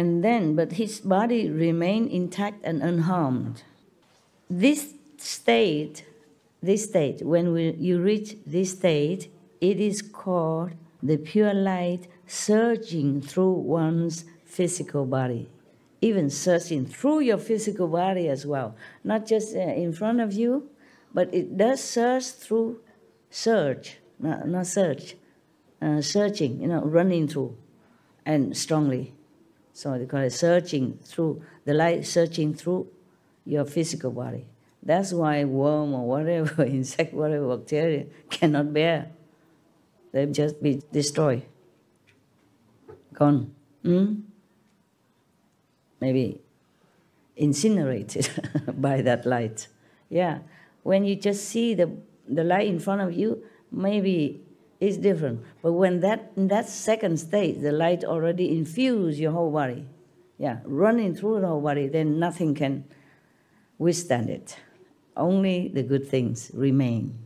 And then, but his body remained intact and unharmed. This state, when you reach this state, it is called the pure light surging through one's physical body, even surging through your physical body as well, not just in front of you, but it does surge through, not surge, surging, running through, and strongly. So they call it surging through, the light surging through your physical body. That's why worm or whatever, insect, whatever, bacteria cannot bear. They'll just be destroyed, gone. Maybe incinerated by that light. Yeah, when you just see the light in front of you, maybe it's different. But when in that second state, the light already infused your whole body, running through the whole body, then nothing can withstand it. Only the good things remain.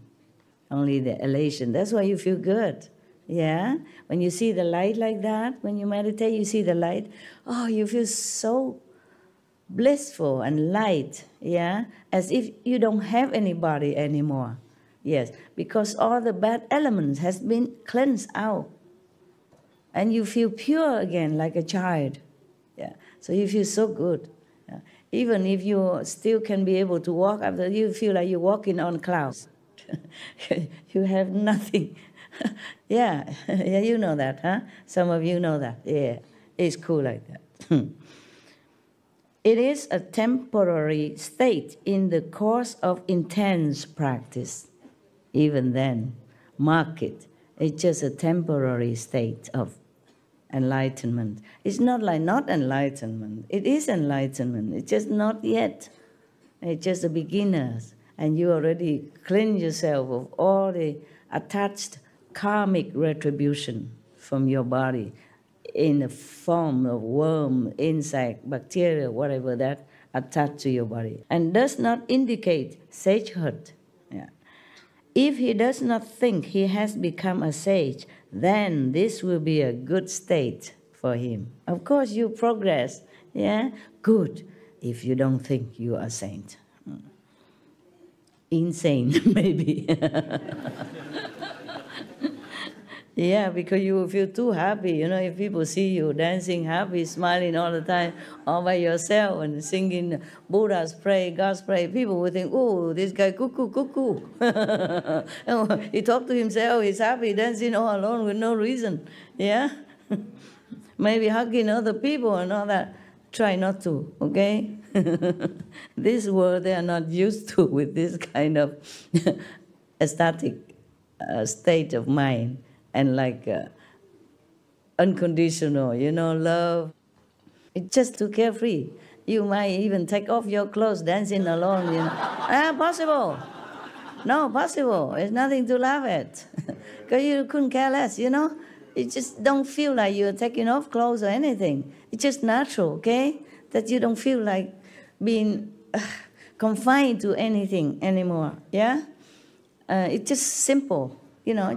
Only the elation. That's why you feel good. Yeah? When you see the light like that, when you meditate, you see the light, you feel so blissful and light, as if you don't have any body anymore. Yes, because all the bad elements has been cleansed out. And you feel pure again like a child. Yeah. So you feel so good. Yeah. Even if you still can be able to walk after, you feel like you're walking on clouds. You have nothing. Yeah, you know that, huh? Some of you know that. Yeah, it's cool like that. It is a temporary state in the course of intense practice. Even then, mark it. It's just a temporary state of enlightenment. It's not like not enlightenment. It is enlightenment. It's just not yet. It's just the beginners. And you already cleanse yourself of all the attached karmic retribution from your body in the form of worm, insect, bacteria, whatever that attached to your body. And does not indicate sagehood. Yeah. If he does not think he has become a sage, then this will be a good state for him. Of course, you progress. Yeah? Good. If you don't think you are a saint. Insane, maybe. Yeah, because you will feel too happy. If people see you dancing happy, smiling all the time, all by yourself and singing Buddha's prayer, God's prayer, people will think, oh, this guy cuckoo, cuckoo. He talked to himself, he's happy, dancing all alone with no reason. Yeah? Maybe hugging other people and all that. Try not to, okay? This world, they are not used to with this kind of ecstatic state of mind and like unconditional, love. It's just too carefree. You might even take off your clothes, dancing alone, Possible. No, possible. It's nothing to laugh at. Because you couldn't care less, You just don't feel like you're taking off clothes or anything. It's just natural, okay? That you don't feel like being confined to anything anymore, yeah? It's just simple,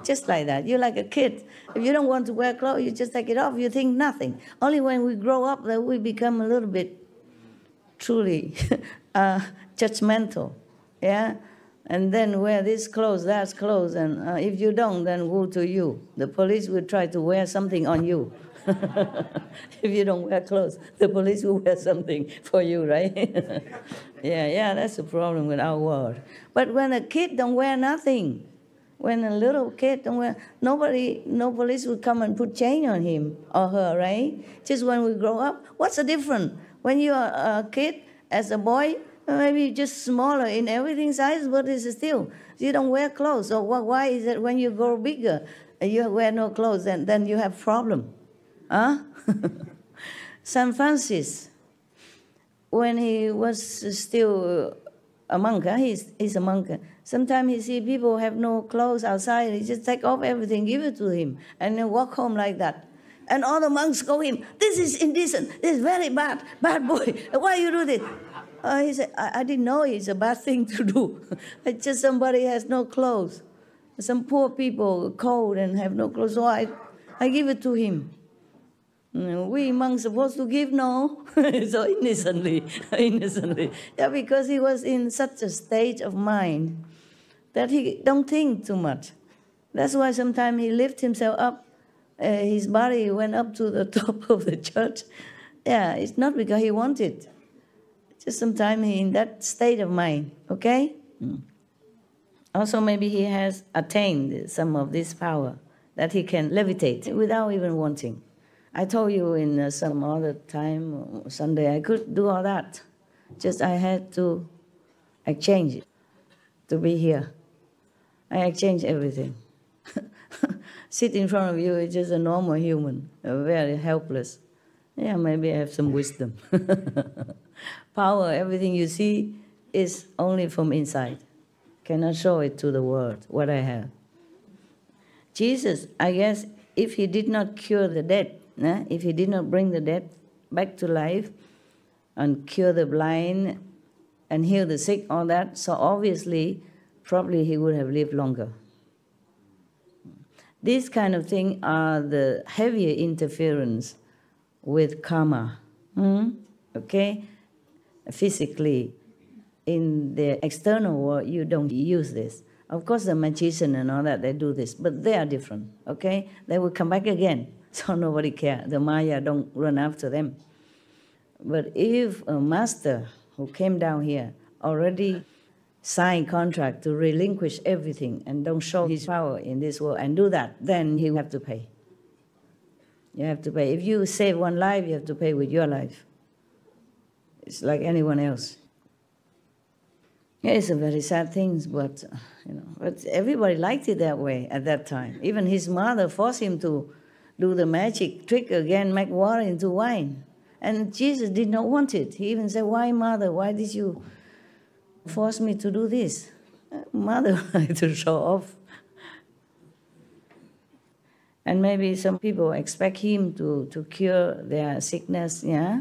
just like that. You're like a kid. If you don't want to wear clothes, you just take it off. You think nothing. Only when we grow up that we become a little bit truly judgmental, yeah? And then wear this clothes, that clothes, and if you don't, then woe to you. The police will try to wear something on you. If you don't wear clothes, the police will wear something for you, right? Yeah, that's the problem with our world. But when a kid don't wear nothing, when a little kid don't wear, no police will come and put chain on him or her, right? Just when we grow up, what's the difference? When you are a kid, as a boy, maybe just smaller in everything size, but it's still, you don't wear clothes. So why is it when you grow bigger, you wear no clothes, and then you have problem? Huh? St. Francis, when he was still a monk, he's a monk. Sometimes he see people have no clothes outside, he just take off everything, give it to him, and then walk home like that. And all the monks go him, this is indecent, this is very bad boy, why you do this? He said, I didn't know it's a bad thing to do. It's just somebody has no clothes. Some poor people cold and have no clothes, so I give it to him. We monks supposed to give, no? So innocently, innocently. Yeah, because he was in such a state of mind that he don't think too much. That's why sometimes he lifted himself up. His body went up to the top of the church. Yeah, it's not because he wanted. Just sometimes he in that state of mind, okay? Also, maybe he has attained some of this power that he can levitate without even wanting. I told you in some other time, Sunday, I could do all that. Just I had to exchange it to be here. I exchange everything. Sit in front of you is just a normal human, very helpless. Yeah, maybe I have some wisdom. Power, everything you see is only from inside. Cannot show it to the world, what I have. Jesus, I guess, if he did not cure the dead, if he did not bring the dead back to life and cure the blind and heal the sick, all that, so obviously, probably he would have lived longer. These kind of things are the heavier interference with karma, okay? Physically, in the external world, you don't use this. Of course, the magician and all that, they do this, but they are different, okay? They will come back again, so nobody cares. The Maya don't run after them. But if a master who came down here already signed contract to relinquish everything and don't show his power in this world and do that, then he will have to pay. You have to pay. If you save one life, you have to pay with your life. It's like anyone else. Yeah, it's a very sad thing, but but everybody liked it that way at that time. Even his mother forced him to do the magic trick again, make water into wine. And Jesus did not want it. He even said, "Why, mother? Why did you force me to do this?" Mother wanted to show off. And maybe some people expect him to cure their sickness, yeah?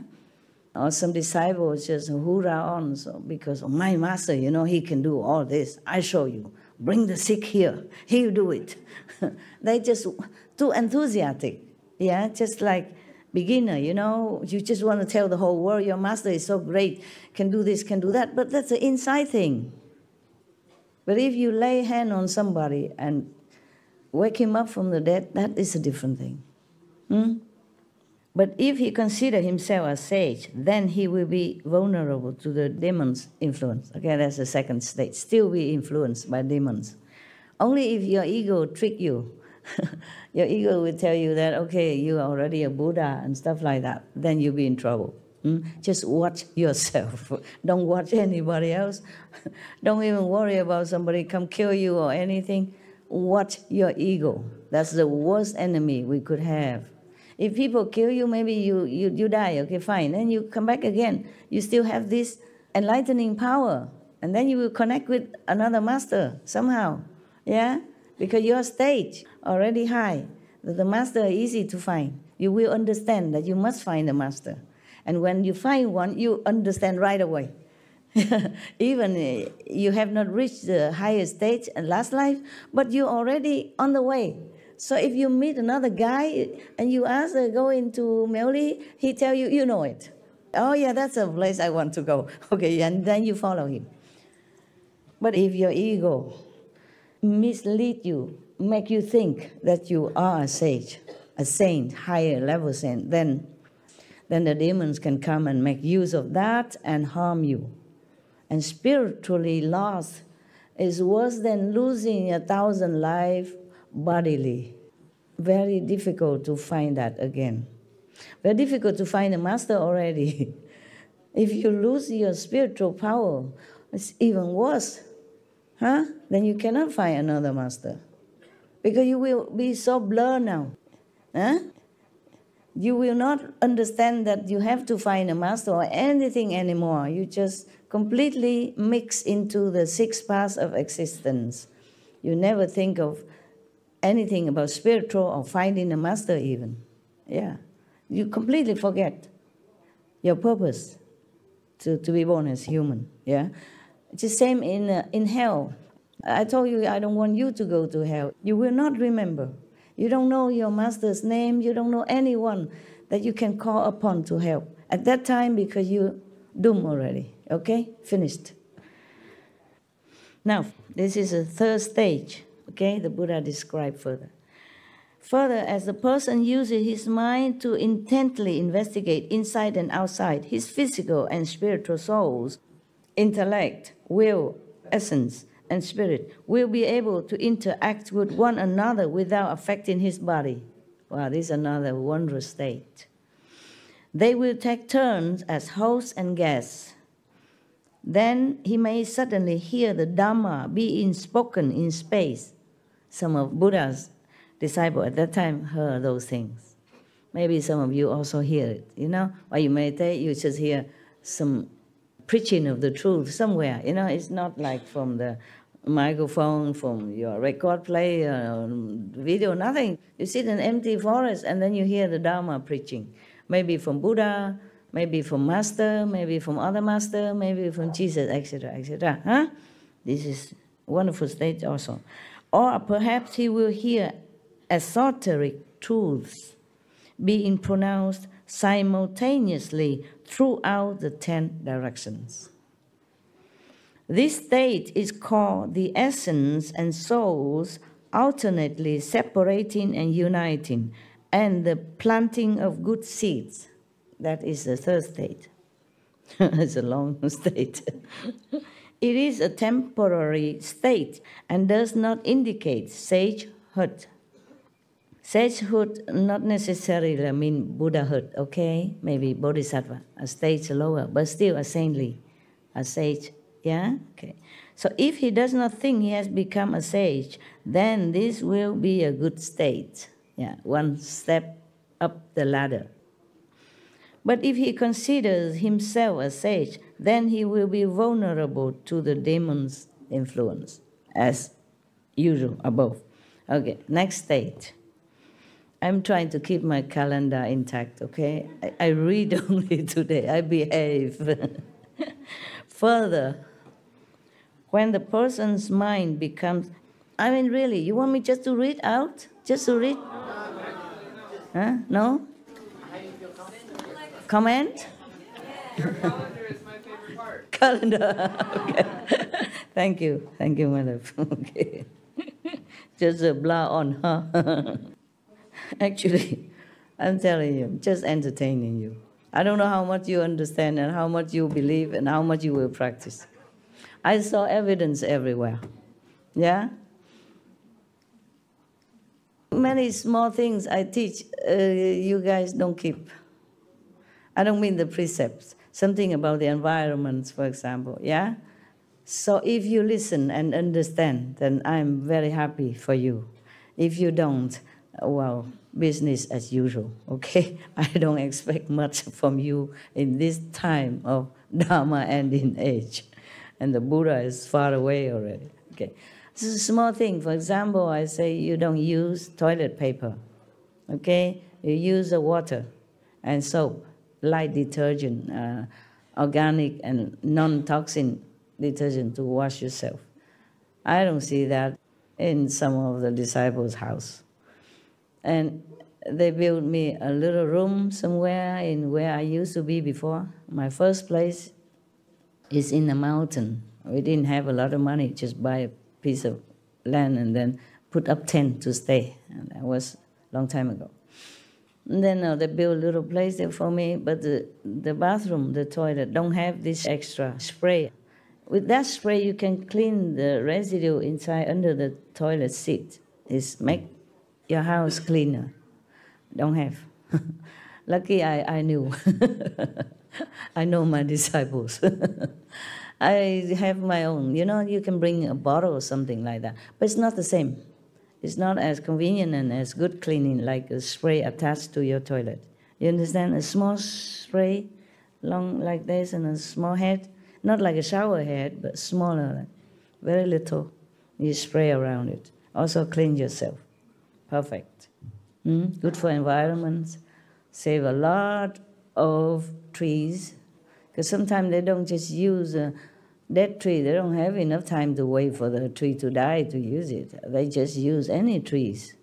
Or some disciples just hoorah on because of my master, he can do all this. I show you. Bring the sick here. He'll do it. They just too enthusiastic, yeah? Just like beginner, you just want to tell the whole world your master is so great, can do this, can do that. But that's an inside thing. But if you lay hand on somebody and wake him up from the dead, that is a different thing. But if he considers himself a sage, then he will be vulnerable to the demon's influence. Okay, that's the second stage. Still be influenced by demons. Only if your ego trick you, your ego will tell you that, okay, you are already a Buddha and stuff like that, then you'll be in trouble. Just watch yourself. Don't watch anybody else. Don't even worry about somebody come kill you or anything. Watch your ego. That's the worst enemy we could have. If people kill you, maybe you die, okay, fine. Then you come back again. You still have this enlightening power. And then you will connect with another master somehow, yeah? Because your stage already high. The master is easy to find. You will understand that you must find a master. And when you find one, you understand right away. Even you have not reached the highest stage in last life, but you're already on the way. So if you meet another guy and you ask go into Melli, he tell you, you know it. Oh yeah, that's a place I want to go. Okay, and then you follow him. But if your ego mislead you, make you think that you are a sage, a saint, higher level saint, then the demons can come and make use of that and harm you. And spiritually lost is worse than losing 1,000 lives bodily. Very difficult to find that again. Very difficult to find a master already. If you lose your spiritual power, it's even worse. Then you cannot find another master. Because you will be so blurred now. You will not understand that you have to find a master or anything anymore. You just completely mix into the 6 paths of existence. You never think of anything about spiritual or finding a master even. Yeah. You completely forget your purpose to be born as human. Yeah. It's the same in hell. I told you I don't want you to go to hell. You will not remember. You don't know your master's name. You don't know anyone. that you can call upon to help. At that time, because you're doomed already, okay? Finished. Now, this is a third stage, okay? The Buddha described further. Further, as the person uses his mind to intently investigate inside and outside, his physical and spiritual souls, intellect, will, essence, and spirit will be able to interact with one another without affecting his body. Wow, this is another wondrous state. They will take turns as hosts and guests. Then he may suddenly hear the Dhamma being spoken in space. Some of Buddha's disciples at that time heard those things. Maybe some of you also hear it, you know. While you meditate, you just hear some preaching of the truth somewhere, you know. It's not like from the microphone, from your record player, video, nothing. You sit in an empty forest and then you hear the Dharma preaching. Maybe from Buddha, maybe from Master, maybe from other Master, maybe from Jesus, etc., etc. Huh? This is a wonderful state also. Or perhaps he will hear esoteric truths being pronounced simultaneously throughout the 10 directions. This state is called the essence and souls alternately separating and uniting, and the planting of good seeds. That is the third state. It's a long state. It is a temporary state and does not indicate sagehood. Sagehood not necessarily mean Buddhahood, okay? Maybe Bodhisattva, a stage lower, but still a saintly, a sage, yeah? Okay. So if he does not think he has become a sage, then this will be a good state, yeah, one step up the ladder. But if he considers himself a sage, then he will be vulnerable to the demon's influence, as usual above. Okay, next state. I'm trying to keep my calendar intact, okay? I read only today, I behave. Further, when the person's mind becomes, I mean really, you want me just to read out? Just to read? Huh? No? Comment? Your calendar is my favorite part. Calendar, okay. Thank you, my love. Okay. Just a blah on, huh? Actually, I'm telling you, just entertaining you. I don't know how much you understand and how much you believe and how much you will practice. I saw evidence everywhere. Yeah? Many small things I teach, you guys don't keep. I don't mean the precepts. Something about the environments, for example, yeah? So if you listen and understand, then I'm very happy for you. If you don't, well, business as usual, okay? I don't expect much from you in this time of Dharma ending age. And the Buddha is far away already, okay? This is a small thing. For example, I say you don't use toilet paper, okay? You use the water and soap, light detergent, organic and non-toxin detergent to wash yourself. I don't see that in some of the disciples' house. And they built me a little room somewhere in where I used to be before. My first place is in the mountain. We didn't have a lot of money, just buy a piece of land and then put up tent to stay. And that was a long time ago. And then they built a little place there for me, but the bathroom, the toilet, don't have this extra spray. With that spray, you can clean the residue inside under the toilet seat. It's make your house cleaner. Don't have. Lucky I knew. I know my disciples. I have my own. You know, you can bring a bottle or something like that. But it's not the same. It's not as convenient and as good cleaning like a spray attached to your toilet. You understand? A small spray, long like this, and a small head. Not like a shower head, but smaller, very little. You spray around it. Also clean yourself. Perfect. Good for environment. Save a lot of trees. Because sometimes they don't just use a dead tree. They don't have enough time to wait for the tree to die to use it. They just use any trees.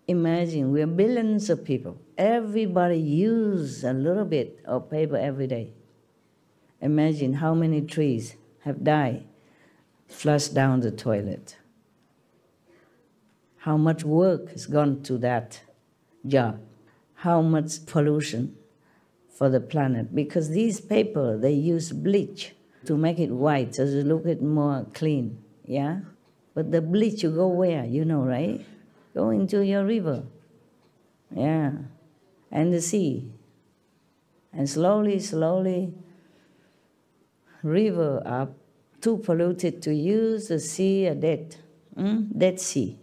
imagine we are billions of people. Everybody uses a little bit of paper every day. Imagine how many trees have died, flushed down the toilet. How much work has gone to that job. How much pollution for the planet. Because these paper, they use bleach to make it white, so it look it more clean, yeah? But the bleach, you go where, you know, right? Go into your river, yeah, and the sea. And slowly, slowly, river are too polluted to use, the sea are dead, Dead Sea,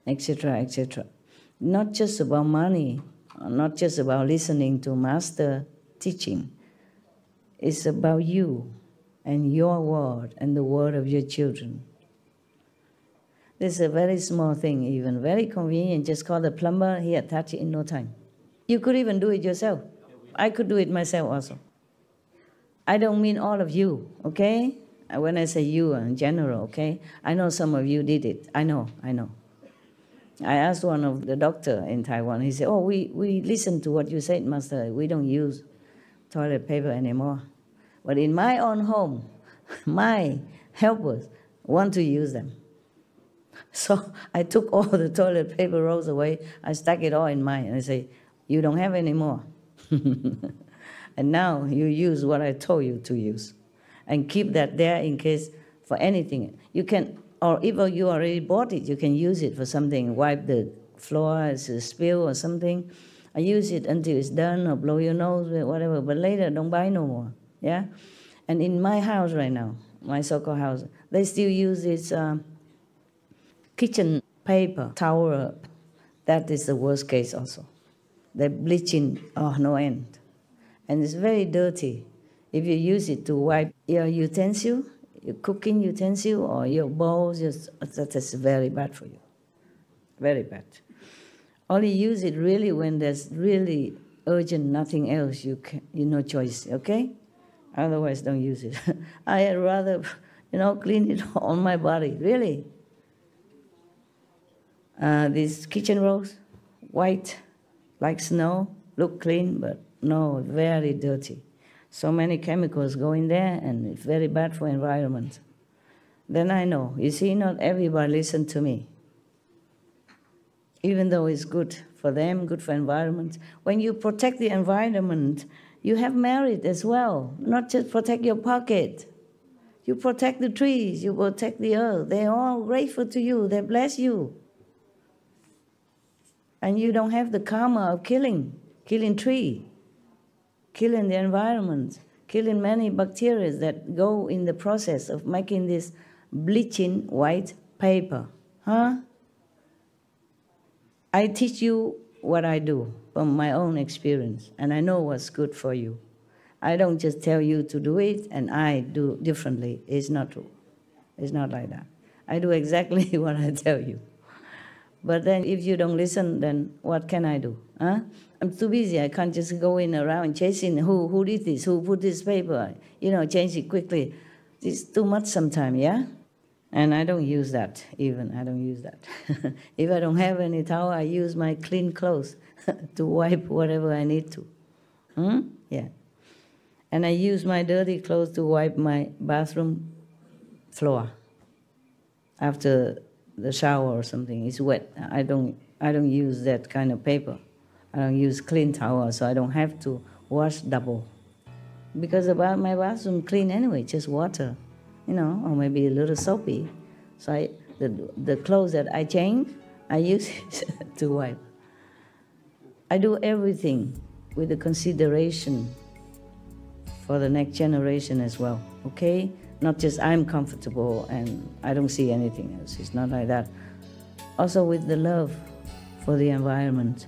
etc., etc. Not just about money, not just about listening to master teaching. It's about you and your word and the word of your children. This is a very small thing even, very convenient. Just call the plumber, he attach it in no time. You could even do it yourself. I could do it myself also. I don't mean all of you, okay? When I say you in general, okay? I know some of you did it. I know. I asked one of the doctor in Taiwan, he said, oh, we listen to what you said, Master. We don't use toilet paper anymore. But in my own home, my helpers want to use them. So I took all the toilet paper rolls away, I stuck it all in mine, and I say, you don't have any more. And now you use what I told you to use. And keep that there in case for anything. You can, or if you already bought it, you can use it for something, wipe the floor as a spill or something. I use it until it's done, or blow your nose, whatever, but later don't buy no more, yeah? And in my house right now, my so-called house, they still use this kitchen paper, towel. That is the worst case also. They're bleaching, no end. And it's very dirty. If you use it to wipe your utensil, your cooking utensil, or your bowls, that is very bad for you. Very bad. Only use it really when there's really urgent, nothing else, you no choice, okay? Otherwise, don't use it. I'd rather, clean it on my body, really. These kitchen rolls, white, like snow, look clean, but no, very dirty. So many chemicals go in there, and it's very bad for environment. Then I know, you see, not everybody listen to me. Even though it's good for them, good for environment. When you protect the environment, you have merit as well, not just protect your pocket. You protect the trees, you protect the earth. They're all grateful to you, they bless you. And you don't have the karma of killing tree, killing the environment, killing many bacteria that go in the process of making this bleaching white paper. I teach you what I do from my own experience, and I know what's good for you. I don't just tell you to do it, and I do differently. It's not true. It's not like that. I do exactly what I tell you. But then if you don't listen, then what can I do? I'm too busy. I can't just go in around chasing who did this, who put this paper, change it quickly. It's too much sometimes, yeah? And I don't use that even. I don't use that. If I don't have any towel, I use my clean clothes to wipe whatever I need to. Yeah. And I use my dirty clothes to wipe my bathroom floor after the shower or something. It's wet. I don't use that kind of paper. I don't use clean towel, so I don't have to wash double. Because about my bathroom clean anyway, just water, or maybe a little soapy. So the clothes that I change, I use it to wipe. I do everything with the consideration for the next generation as well, okay? Not just I'm comfortable and I don't see anything else. It's not like that. Also with the love for the environment.